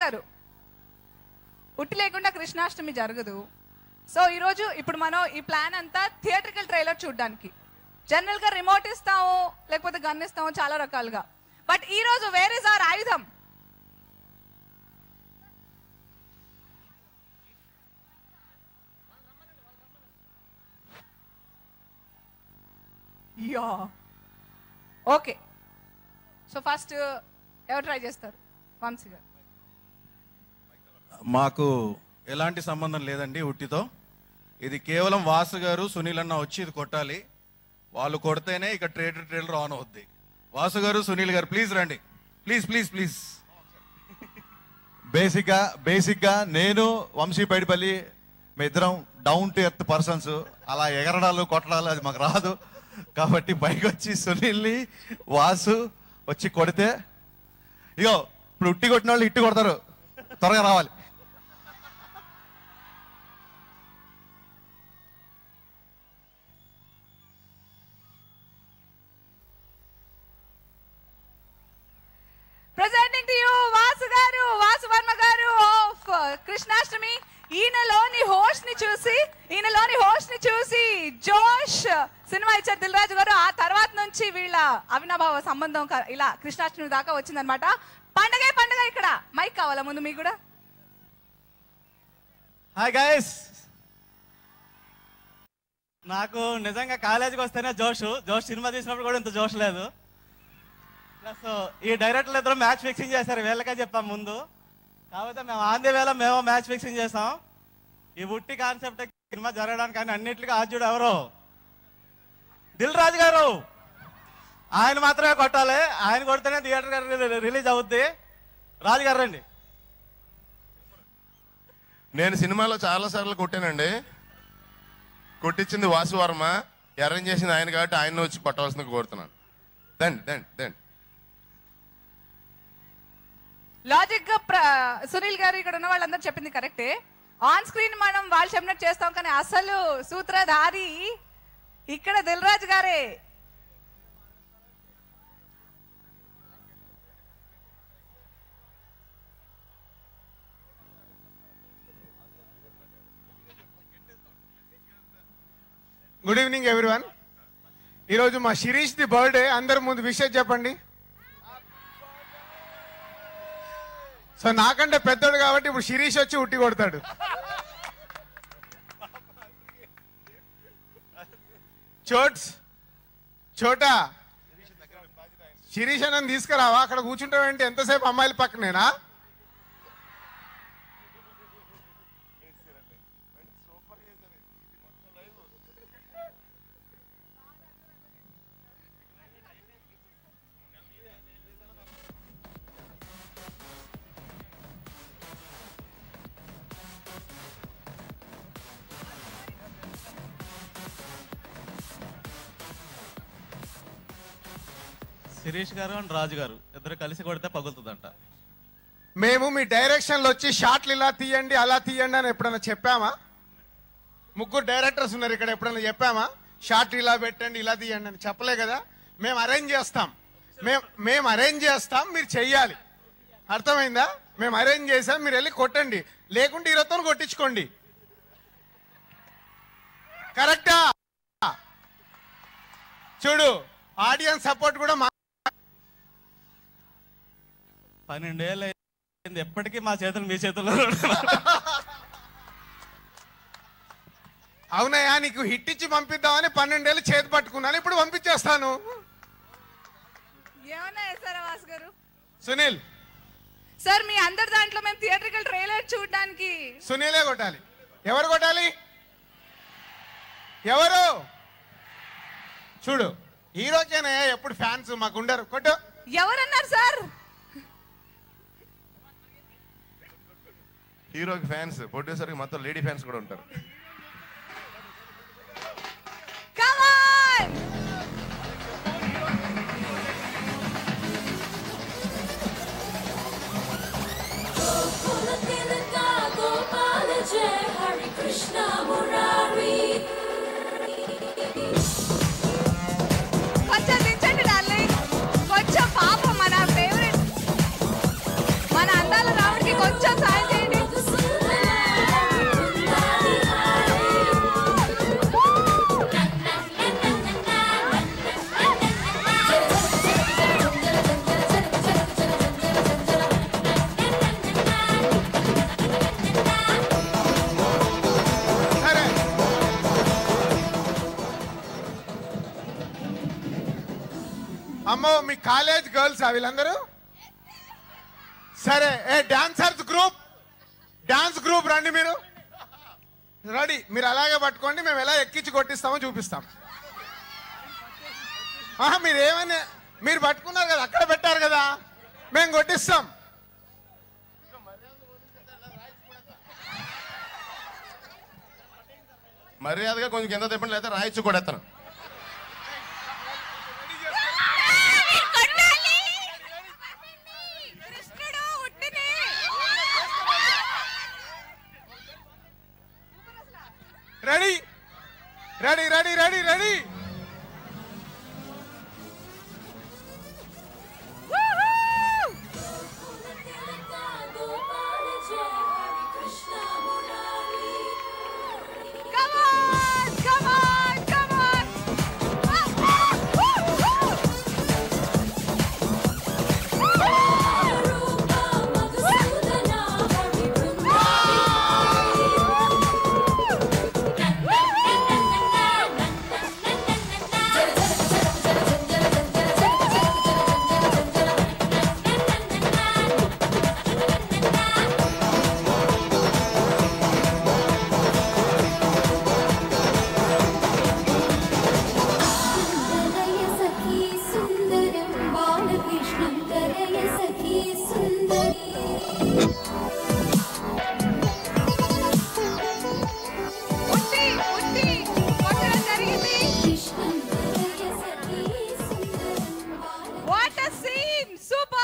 గారు, ఉట్టి లేకుండా కృష్ణాష్టమి జరగదు. సో ఈరోజు ఇప్పుడు మనం ఈ ప్లాన్ అంతా థియేట్రికల్ ట్రైలర్ చూడడానికి. జనరల్ గా రిమోట్ ఇస్తాము, లేకపోతే గన్ ఇస్తాము, చాలా రకాలుగా. బట్ ఈ రోజు వేర్ ఇస్ అవర్ ఆయుధం? Yeah okay. సో ఫస్ట్ ఎవరు ట్రై చేస్తారు? వంశీ గారు. మాకు ఎలాంటి సంబంధం లేదండి ఉట్టితో. ఇది కేవలం వాసు గారు, సునీల్ అన్న వచ్చి ఇది కొట్టాలి. వాళ్ళు కొడితేనే ఇక ట్రైలర్ ఆన్ అవుద్ది. వాసు గారు, సునీల్ గారు ప్లీజ్ రండి, ప్లీజ్ ప్లీజ్ ప్లీజ్. బేసిక్గా నేను వంశీ పైడిపల్లి మీ ఇద్దరం డౌన్ టు ఎర్త్ పర్సన్స్. అలా ఎగరడాలు కొట్టడాలు అది మాకు రాదు. కాబట్టి బైక్ వచ్చి సునీల్ని వాసు వచ్చి కొడితే, ఇగో ఇప్పుడు ఉట్టి కొట్టిన వాళ్ళు ఇట్టి కొడతారు, త్వరగా రావాలి. ప్రెజెంటింగ్ టు యు వాసు గారు, వాసు వర్మ గారు ఆఫ్ కృష్ణాష్టమి. ఈయనలోని హోస్ట్ ని చూసి జోష్ సినిమా ఇచ్చారు దిల్ రాజు గారు. ఆ తర్వాత నుంచి వీళ్ళ అవినాభావ సంబంధం ఇలా కృష్ణాష్టమి దాకా వచ్చిందనమాట. పండగ ఇక్కడ. మైక్ కావాలా ముందు మీకు కూడా? హాయ్ గైస్, నాకు నిజంగా కాలేజీకి వస్తేనే జోష్ సినిమా తీసినప్పుడు కూడా ఇంత జోష్ లేదు. ప్లస్ ఈ డైరెక్టర్లు ఇద్దరు మ్యాచ్ ఫిక్సింగ్ చేశారు, వీళ్ళకే చెప్పాం ముందు. కాకపోతే మేము ఆంధ్ర వేళ మేము మ్యాచ్ ఫిక్సింగ్ చేసాం. ఈ ఉట్టి కాన్సెప్ట్ సినిమా జరగడానికి కానీ అన్నింటికి ఆద్యుడు ఎవరు? దిల్ రాజు గారు. ఆయన మాత్రమే కొట్టాలి, ఆయన కొడితేనే థియేటర్ రిలీజ్ అవుద్ది. రాజు గారు రండి. నేను సినిమాలో చాలా సార్లు కొట్టానండి. కొట్టించింది వాసు వర్మ, అరేంజ్ చేసింది ఆయన కాబట్టి ఆయన వచ్చి కొట్టవలసింది కోరుతున్నాను. దండి లాజిక్ గా సునీల్ గారు ఇక్కడ ఉన్న వాళ్ళందరూ చెప్పింది కరెక్టే. ఆన్ స్క్రీన్ మనం వాళ్ళు చెప్పినట్టు చేస్తాం, కానీ అసలు సూత్రధారి ఇక్కడ దిల్ రాజు గారే. Good evening everyone. ఈరోజు మా శిరీష్ ది బర్త్డే. అందరి ముందు విషయం చెప్పండి. సో నాకంటే పెద్దోడు కాబట్టి ఇప్పుడు శిరీష్ వచ్చి ఉట్టి కొడతాడు. చోటా శిరీష్ అన్నని తీసుకురావా? అక్కడ కూర్చుంటావేంటి? ఎంతసేపు అమ్మాయిల పక్కనేనా? శిరీష్ గారు అండ్ రాజు గారు ఇద్దరు కలిసి కొడితే పగులుతుందంట. మేము మీ డైరెక్షన్లో వచ్చి షాట్లు ఇలా తీయండి అలా తీయండి అని ఎప్పుడైనా చెప్పామా? ముగ్గురు డైరెక్టర్స్ ఉన్నారు ఇక్కడ, ఎప్పుడైనా చెప్పామా షాట్ ఇలా పెట్టండి ఇలా తీయండి అని? చెప్పలే కదా. మేము అరేంజ్ చేస్తాం, మీరు చెయ్యాలి. అర్థమైందా? మేము అరేంజ్ చేసాం, మీరు వెళ్ళి కొట్టండి. లేకుంటే ఈరోజు కొట్టించుకోండి. కరెక్టా? చూడు, ఆడియన్స్ సపోర్ట్ కూడా 12 ఏళ్ళు అయింది, ఎప్పటికీ మా చేతులు మీ చేతుల్లో. అవునయ్యా, నీకు హిట్ ఇచ్చి పంపిద్దామని 12 ఏళ్ళు చేతి పట్టుకున్నాను, ఇప్పుడు పంపించేస్తాను. ఏమన్నా వేస్తారా వాసు గారు? సునీల్ సార్, మీ అందరి దాంట్లో మేము థియేట్రికల్ ట్రైలర్ చూడడానికి సునీలే కొట్టాలి. ఎవరు కొట్టాలి? ఎవరు? చూడు, హీరోకేనే ఎప్పుడు ఫ్యాన్స్, మాకు ఉండరు. కొట్టు. ఎవరన్నారు సార్? హీరోకి ఫ్యాన్స్, ప్రొడ్యూసర్కి మొత్తం లేడీ ఫ్యాన్స్ కూడా ఉంటారు. Come on! Hare Krishna Murari. కొంచెం దించండి డార్లింగ్, కొంచెం పాపం మన ఫేవరెట్, మన అందాల రావుడికి కొంచెం కాలేజ్ గర్ల్స్ వీళ్ళందరూ? సరే, డాన్స్ గ్రూప్ రండి. మీరు రెడీ? మీరు అలాగే పట్టుకోండి, మేము ఎలా ఎక్కించి కొట్టిస్తామో చూపిస్తాం. మీరు ఏమని మీరు పట్టుకున్నారు కదా, అక్కడ పెట్టారు కదా, మేము కొట్టిస్తాం. మర్యాదగా కొంచెం కింద తిప్పండి, లేదా రాయిచ్చు కొడేస్తాను. Ready ready ready ready ready What a scene! Super!